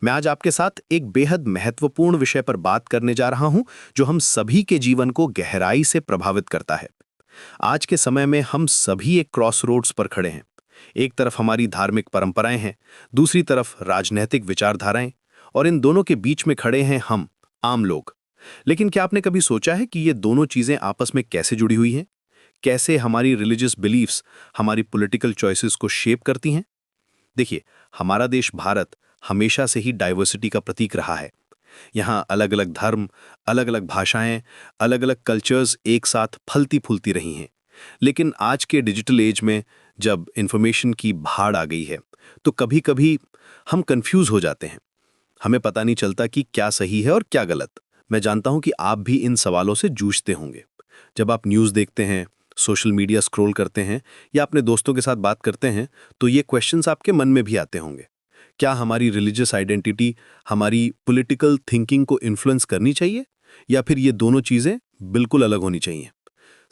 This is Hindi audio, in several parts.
मैं आज आपके साथ एक बेहद महत्वपूर्ण विषय पर बात करने जा रहा हूं, जो हम सभी के जीवन को गहराई से प्रभावित करता है। आज के समय में हम सभी एक क्रॉसरोड्स पर खड़े हैं। एक तरफ हमारी धार्मिक परंपराएं हैं, दूसरी तरफ राजनैतिक विचारधाराएं, और इन दोनों के बीच में खड़े हैं हम, आम लोग। लेकिन क्या आपने कभी सोचा है कि ये दोनों चीजें आपस में कैसे जुड़ी हुई हैं? कैसे हमारी रिलीजियस बिलीफ्स हमारी पॉलिटिकल चॉइसेस को शेप करती हैं? देखिए, हमारा देश भारत हमेशा से ही डाइवर्सिटी का प्रतीक रहा है। यहाँ अलग अलग धर्म, अलग अलग भाषाएं, अलग अलग कल्चर्स एक साथ फलती फूलती रही हैं। लेकिन आज के डिजिटल एज में जब इंफॉर्मेशन की भाड़ आ गई है, तो कभी कभी हम कंफ्यूज हो जाते हैं। हमें पता नहीं चलता कि क्या सही है और क्या गलत। मैं जानता हूं कि आप भी इन सवालों से जूझते होंगे। जब आप न्यूज़ देखते हैं, सोशल मीडिया स्क्रॉल करते हैं या अपने दोस्तों के साथ बात करते हैं, तो ये क्वेश्चंस आपके मन में भी आते होंगे। क्या हमारी रिलीजियस आइडेंटिटी हमारी पॉलिटिकल थिंकिंग को इन्फ्लुएंस करनी चाहिए, या फिर ये दोनों चीज़ें बिल्कुल अलग होनी चाहिए?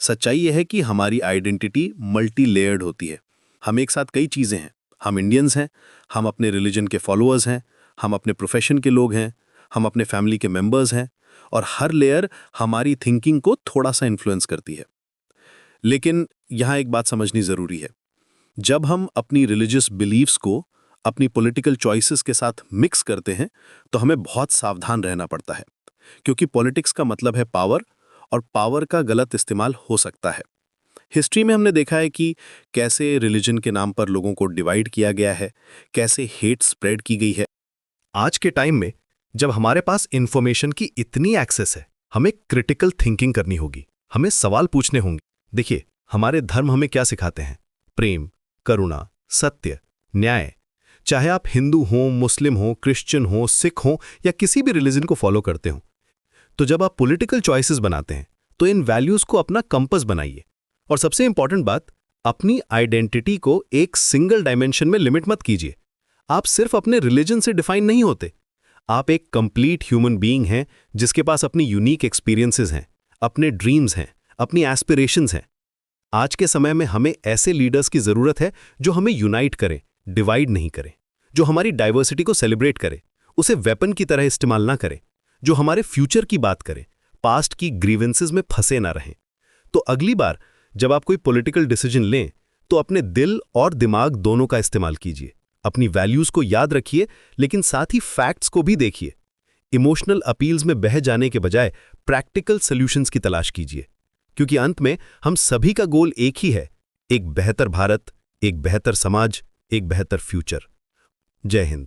सच्चाई यह है कि हमारी आइडेंटिटी मल्टी लेयर्ड होती है। हम एक साथ कई चीज़ें हैं। हम इंडियंस हैं, हम अपने रिलीजन के फॉलोअर्स हैं, हम अपने प्रोफेशन के लोग हैं, हम अपने फैमिली के मेंबर्स हैं, और हर लेयर हमारी थिंकिंग को थोड़ा सा इन्फ्लुएंस करती है। लेकिन यहाँ एक बात समझनी ज़रूरी है। जब हम अपनी रिलीजियस बिलीव्स को अपनी पॉलिटिकल चॉइसेस के साथ मिक्स करते हैं, तो हमें बहुत सावधान रहना पड़ता है, क्योंकि पॉलिटिक्स का मतलब है पावर, और पावर का गलत इस्तेमाल हो सकता है। हिस्ट्री में हमने देखा है कि कैसे रिलीजन के नाम पर लोगों को डिवाइड किया गया है, कैसे हेट स्प्रेड की गई है। आज के टाइम में जब हमारे पास इंफॉर्मेशन की इतनी एक्सेस है, हमें क्रिटिकल थिंकिंग करनी होगी, हमें सवाल पूछने होंगे। देखिए, हमारे धर्म हमें क्या सिखाते हैं? प्रेम, करुणा, सत्य, न्याय। चाहे आप हिंदू हो, मुस्लिम हो, क्रिश्चियन हो, सिख हो, या किसी भी रिलीजन को फॉलो करते हो, तो जब आप पॉलिटिकल चॉइसेस बनाते हैं, तो इन वैल्यूज को अपना कंपास बनाइए। और सबसे इंपॉर्टेंट बात, अपनी आइडेंटिटी को एक सिंगल डायमेंशन में लिमिट मत कीजिए। आप सिर्फ अपने रिलीजन से डिफाइन नहीं होते। आप एक कंप्लीट ह्यूमन बीइंग हैं, जिसके पास अपनी यूनिक एक्सपीरियंसेस हैं, अपने ड्रीम्स हैं, अपनी एस्पिरेशंस हैं। आज के समय में हमें ऐसे लीडर्स की जरूरत है जो हमें यूनाइट करें, डिवाइड नहीं करें, जो हमारी डाइवर्सिटी को सेलिब्रेट करे, उसे वेपन की तरह इस्तेमाल ना करें, जो हमारे फ्यूचर की बात करें, पास्ट की ग्रीवेंसेस में फंसे ना रहें। तो अगली बार जब आप कोई पॉलिटिकल डिसीजन लें, तो अपने दिल और दिमाग दोनों का इस्तेमाल कीजिए। अपनी वैल्यूज को याद रखिए, लेकिन साथ ही फैक्ट्स को भी देखिए। इमोशनल अपील्स में बह जाने के बजाय प्रैक्टिकल सॉल्यूशंस की तलाश कीजिए, क्योंकि अंत में हम सभी का गोल एक ही है, एक बेहतर भारत, एक बेहतर समाज, एक बेहतर फ्यूचर। जय हिंद।